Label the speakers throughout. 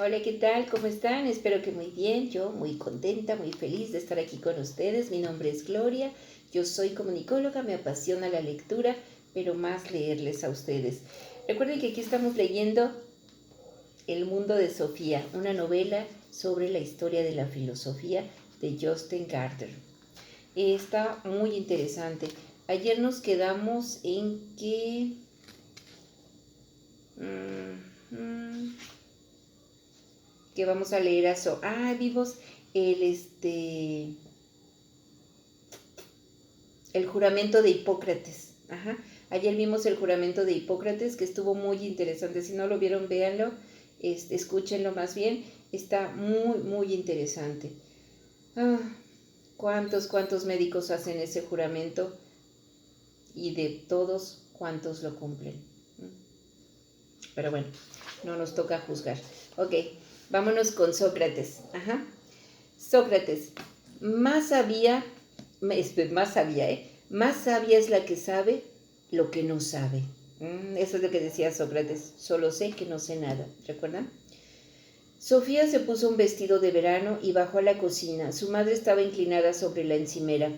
Speaker 1: Hola, ¿qué tal? ¿Cómo están? Espero que muy bien. Yo muy contenta, muy feliz de estar aquí con ustedes. Mi nombre es Gloria. Yo soy comunicóloga, me apasiona la lectura, pero más leerles a ustedes. Recuerden que aquí estamos leyendo El mundo de Sofía, una novela sobre la historia de la filosofía de Justin Gardner. Está muy interesante. Ayer nos quedamos en que... que vamos a leer vimos el el juramento de Hipócrates. Ajá. Ayer vimos el juramento de Hipócrates, que estuvo muy interesante. Si no lo vieron, véanlo, escúchenlo más bien. Está muy interesante. ¿Cuántos médicos hacen ese juramento? Y de todos, ¿cuántos lo cumplen? Pero bueno, no nos toca juzgar. Ok, vámonos con Sócrates. Ajá. Sócrates, más sabía, más sabía, más sabia es la que sabe lo que no sabe. Eso es lo que decía Sócrates. Solo sé que no sé nada. ¿Recuerdan? Sofía se puso un vestido de verano y bajó a la cocina. Su madre estaba inclinada sobre la encimera.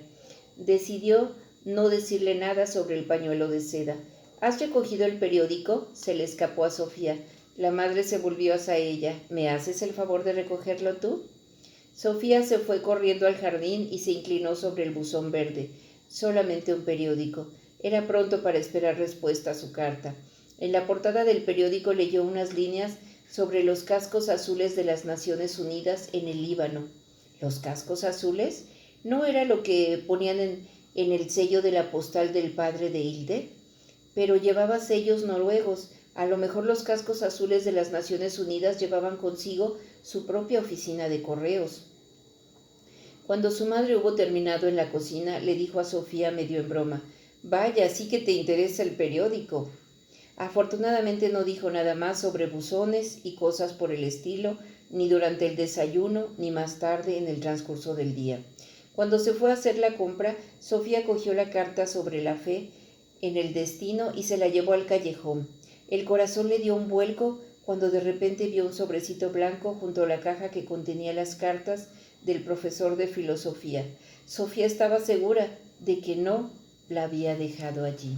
Speaker 1: Decidió no decirle nada sobre el pañuelo de seda. ¿Has recogido el periódico? Se le escapó a Sofía. La madre se volvió hacia ella. ¿Me haces el favor de recogerlo tú? Sofía se fue corriendo al jardín y se inclinó sobre el buzón verde. Solamente un periódico. Era pronto para esperar respuesta a su carta. En la portada del periódico leyó unas líneas sobre los cascos azules de las Naciones Unidas en el Líbano. ¿Los cascos azules? ¿No era lo que ponían en el sello de la postal del padre de Hilde? Pero llevaba sellos noruegos. A lo mejor los cascos azules de las Naciones Unidas llevaban consigo su propia oficina de correos. Cuando su madre hubo terminado en la cocina, le dijo a Sofía medio en broma: «Vaya, sí que te interesa el periódico». Afortunadamente no dijo nada más sobre buzones y cosas por el estilo, ni durante el desayuno, ni más tarde en el transcurso del día. Cuando se fue a hacer la compra, Sofía cogió la carta sobre la fe en el destino y se la llevó al callejón. El corazón le dio un vuelco cuando de repente vio un sobrecito blanco junto a la caja que contenía las cartas del profesor de filosofía. Sofía estaba segura de que no la había dejado allí.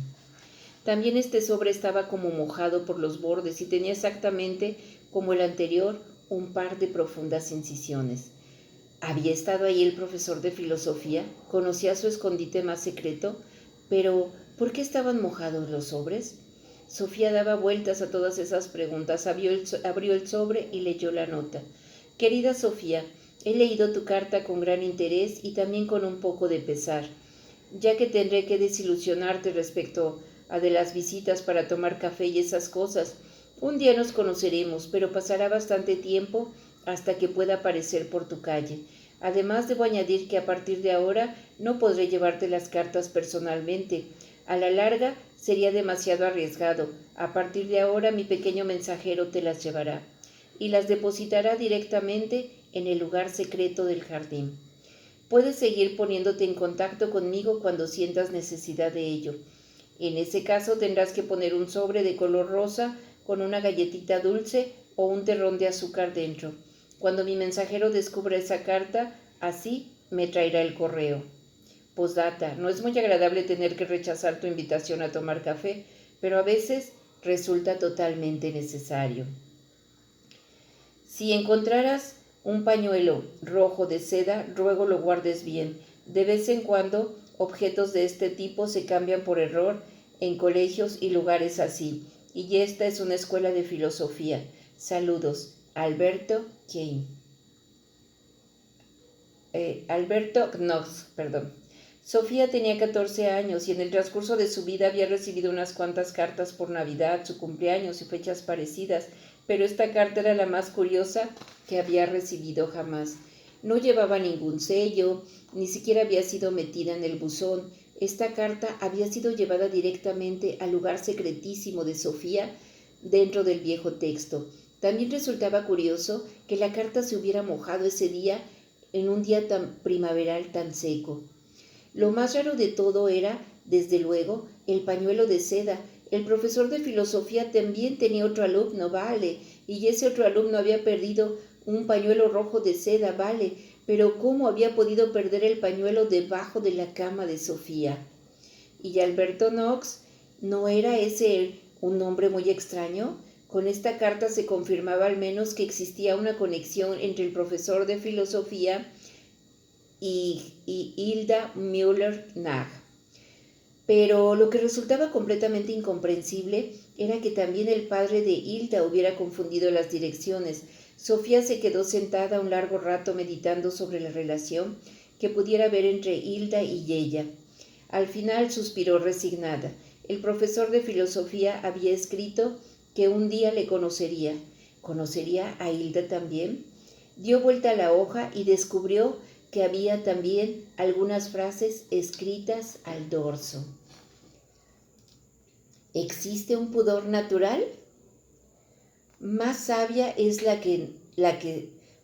Speaker 1: También este sobre estaba como mojado por los bordes y tenía exactamente como el anterior un par de profundas incisiones. ¿Había estado ahí el profesor de filosofía? ¿Conocía su escondite más secreto? Pero, ¿por qué estaban mojados los sobres? Sofía daba vueltas a todas esas preguntas. Abrió el sobre y leyó la nota. Querida Sofía, he leído tu carta con gran interés y también con un poco de pesar, ya que tendré que desilusionarte respecto a de las visitas para tomar café y esas cosas. Un día nos conoceremos, pero pasará bastante tiempo hasta que pueda aparecer por tu calle. Además, debo añadir que a partir de ahora no podré llevarte las cartas personalmente. A la larga sería demasiado arriesgado. A partir de ahora mi pequeño mensajero te las llevará y las depositará directamente en el lugar secreto del jardín. Puedes seguir poniéndote en contacto conmigo cuando sientas necesidad de ello. En ese caso tendrás que poner un sobre de color rosa con una galletita dulce o un terrón de azúcar dentro. Cuando mi mensajero descubra esa carta, así me traerá el correo. Postdata, no es muy agradable tener que rechazar tu invitación a tomar café, pero a veces resulta totalmente necesario. Si encontraras un pañuelo rojo de seda, ruego lo guardes bien. De vez en cuando, objetos de este tipo se cambian por error en colegios y lugares así. Y esta es una escuela de filosofía. Saludos, Alberto Kane. Alberto Knox, perdón. Sofía tenía 14 años y en el transcurso de su vida había recibido unas cuantas cartas por Navidad, su cumpleaños y fechas parecidas, pero esta carta era la más curiosa que había recibido jamás. No llevaba ningún sello, ni siquiera había sido metida en el buzón. Esta carta había sido llevada directamente al lugar secretísimo de Sofía dentro del viejo texto. También resultaba curioso que la carta se hubiera mojado ese día en un día tan primaveral tan seco. Lo más raro de todo era, desde luego, el pañuelo de seda. El profesor de filosofía también tenía otro alumno, Vale, y ese otro alumno había perdido un pañuelo rojo de seda, vale, pero ¿cómo había podido perder el pañuelo debajo de la cama de Sofía? ¿Y Alberto Knox no era ese un nombre muy extraño? Con esta carta se confirmaba al menos que existía una conexión entre el profesor de filosofía y Hilda Müller-Nagg. Pero lo que resultaba completamente incomprensible era que también el padre de Hilda hubiera confundido las direcciones. Sofía se quedó sentada un largo rato meditando sobre la relación que pudiera haber entre Hilda y ella. Al final suspiró resignada. El profesor de filosofía había escrito que un día le conocería. ¿Conocería a Hilda también? Dio vuelta a la hoja y descubrió que había también algunas frases escritas al dorso. ¿Existe un pudor natural? Más sabia es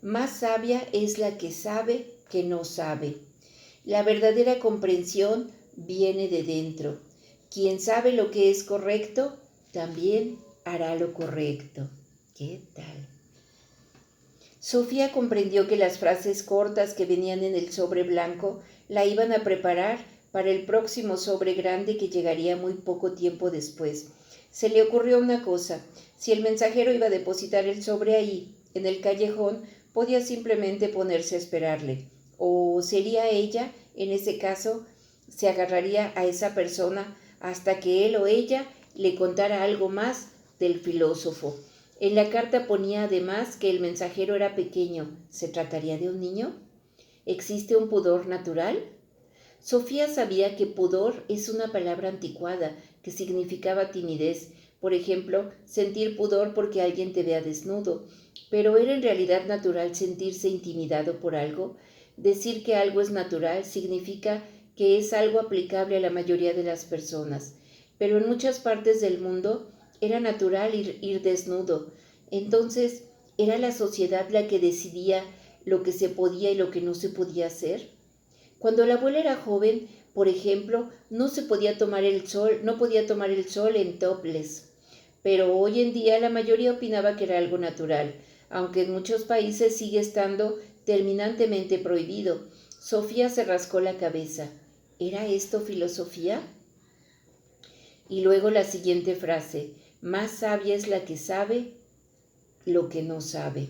Speaker 1: más sabia es la que sabe que no sabe. La verdadera comprensión viene de dentro. Quien sabe lo que es correcto, también hará lo correcto. ¿Qué tal? Sofía comprendió que las frases cortas que venían en el sobre blanco la iban a preparar para el próximo sobre grande que llegaría muy poco tiempo después. Se le ocurrió una cosa: si el mensajero iba a depositar el sobre ahí, en el callejón, podía simplemente ponerse a esperarle. O sería ella, en ese caso, se agarraría a esa persona hasta que él o ella le contara algo más del filósofo. En la carta ponía además que el mensajero era pequeño. ¿Se trataría de un niño? ¿Existe un pudor natural? Sofía sabía que pudor es una palabra anticuada que significaba timidez. Por ejemplo, sentir pudor porque alguien te vea desnudo. Pero ¿era en realidad natural sentirse intimidado por algo? Decir que algo es natural significa que es algo aplicable a la mayoría de las personas. Pero en muchas partes del mundo era natural ir desnudo. Entonces, ¿era la sociedad la que decidía lo que se podía y lo que no se podía hacer? Cuando la abuela era joven, por ejemplo, no podía tomar el sol en topless. Pero hoy en día la mayoría opinaba que era algo natural, aunque en muchos países sigue estando terminantemente prohibido. Sofía se rascó la cabeza. ¿Era esto filosofía? Y luego la siguiente frase: más sabia es la que sabe lo que no sabe.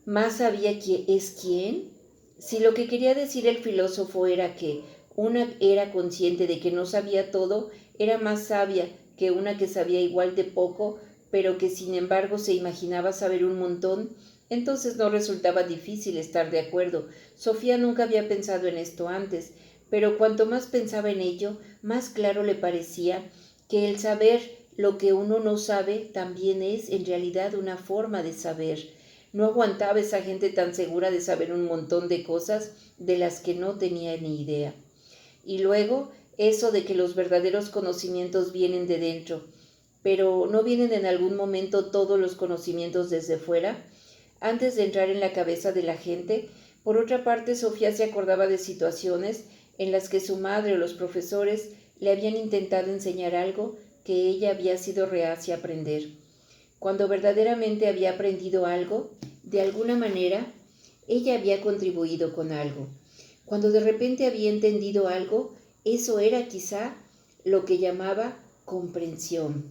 Speaker 1: ¿Más sabia es quién? Si lo que quería decir el filósofo era que una era consciente de que no sabía todo, era más sabia que una que sabía igual de poco, pero que sin embargo se imaginaba saber un montón, entonces no resultaba difícil estar de acuerdo. Sofía nunca había pensado en esto antes, pero cuanto más pensaba en ello, más claro le parecía que el saber lo que uno no sabe también es en realidad una forma de saber. No aguantaba esa gente tan segura de saber un montón de cosas de las que no tenía ni idea. Y luego, eso de que los verdaderos conocimientos vienen de dentro, pero ¿no vienen en algún momento todos los conocimientos desde fuera, antes de entrar en la cabeza de la gente? Por otra parte, Sofía se acordaba de situaciones en las que su madre o los profesores le habían intentado enseñar algo que ella había sido reacia a aprender. Cuando verdaderamente había aprendido algo, de alguna manera, ella había contribuido con algo. Cuando de repente había entendido algo, eso era quizá lo que llamaba comprensión.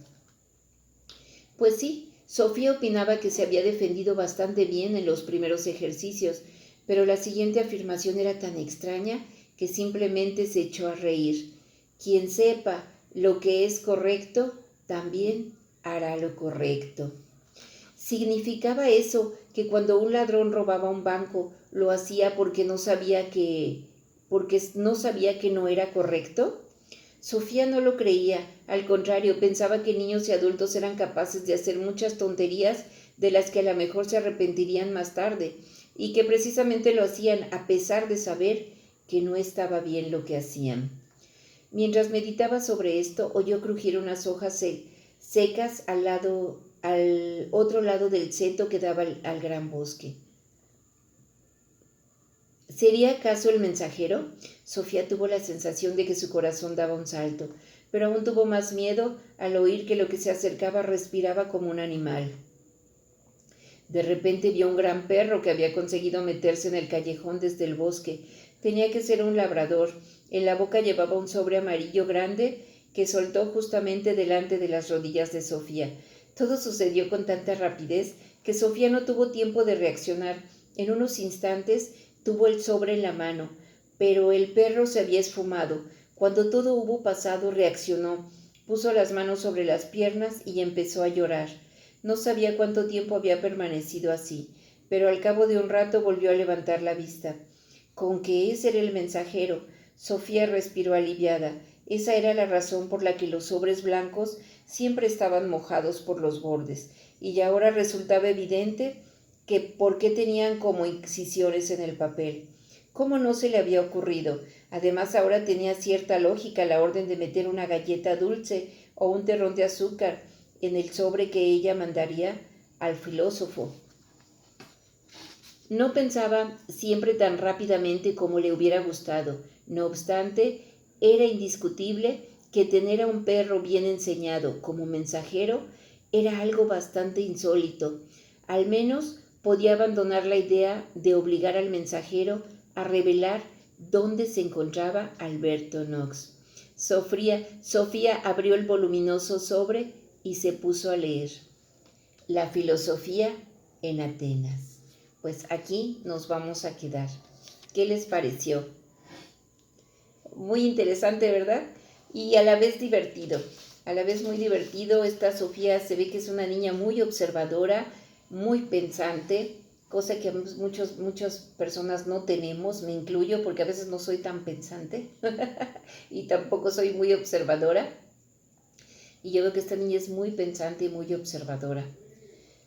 Speaker 1: Pues sí, Sofía opinaba que se había defendido bastante bien en los primeros ejercicios, pero la siguiente afirmación era tan extraña que simplemente se echó a reír. Quien sepa lo que es correcto, también hará lo correcto. ¿Significaba eso que cuando un ladrón robaba un banco lo hacía porque no sabía que no era correcto? Sofía no lo creía, al contrario, pensaba que niños y adultos eran capaces de hacer muchas tonterías de las que a lo mejor se arrepentirían más tarde, y que precisamente lo hacían a pesar de saber que no estaba bien lo que hacían. Mientras meditaba sobre esto, oyó crujir unas hojas secas al otro lado del seto que daba al gran bosque. ¿Sería acaso el mensajero? Sofía tuvo la sensación de que su corazón daba un salto, pero aún tuvo más miedo al oír que lo que se acercaba respiraba como un animal. De repente vio un gran perro que había conseguido meterse en el callejón desde el bosque. Tenía que ser un labrador. En la boca llevaba un sobre amarillo grande que soltó justamente delante de las rodillas de Sofía. Todo sucedió con tanta rapidez que Sofía no tuvo tiempo de reaccionar. En unos instantes tuvo el sobre en la mano, pero el perro se había esfumado. Cuando todo hubo pasado, reaccionó, puso las manos sobre las piernas y empezó a llorar. No sabía cuánto tiempo había permanecido así, pero al cabo de un rato volvió a levantar la vista. Con que ese era el mensajero, Sofía respiró aliviada. Esa era la razón por la que los sobres blancos siempre estaban mojados por los bordes, y ahora resultaba evidente que por qué tenían como incisiones en el papel. ¿Cómo no se le había ocurrido? Además, ahora tenía cierta lógica la orden de meter una galleta dulce o un terrón de azúcar en el sobre que ella mandaría al filósofo. No pensaba siempre tan rápidamente como le hubiera gustado. No obstante, era indiscutible que tener a un perro bien enseñado como mensajero era algo bastante insólito. Al menos podía abandonar la idea de obligar al mensajero a revelar dónde se encontraba Alberto Knox. Sofía abrió el voluminoso sobre y se puso a leer. La filosofía en Atenas. Pues aquí nos vamos a quedar. ¿Qué les pareció? Muy interesante, ¿verdad? Y a la vez divertido. A la vez muy divertido. Esta Sofía se ve que es una niña muy observadora, muy pensante, cosa que muchas personas no tenemos, me incluyo, porque a veces no soy tan pensante y tampoco soy muy observadora. Y yo veo que esta niña es muy pensante y muy observadora.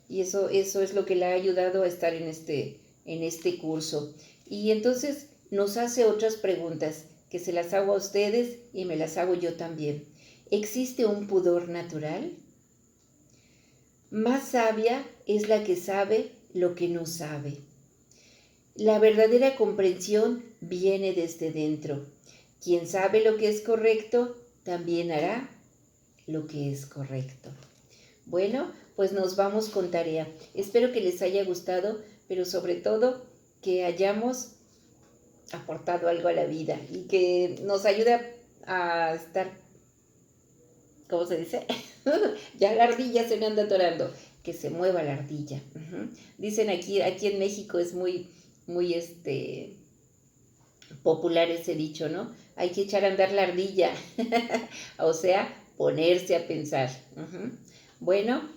Speaker 1: Y eso es lo que le ha ayudado a estar en este curso. Y entonces nos hace otras preguntas que se las hago a ustedes y me las hago yo también. ¿Existe un pudor natural? Más sabia es la que sabe lo que no sabe. La verdadera comprensión viene desde dentro. Quien sabe lo que es correcto, también hará lo que es correcto. Bueno, pues nos vamos con tarea. Espero que les haya gustado, pero sobre todo que hayamos aportado algo a la vida y que nos ayude a estar, ¿cómo se dice? Ya la ardilla se me anda atorando, que se mueva la ardilla. Dicen aquí en México es muy popular ese dicho, ¿no? Hay que echar a andar la ardilla, o sea, ponerse a pensar. Bueno,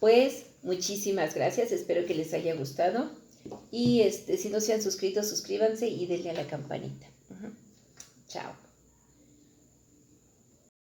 Speaker 1: pues muchísimas gracias, espero que les haya gustado y si no se han suscrito, suscríbanse y denle a la campanita. Chao.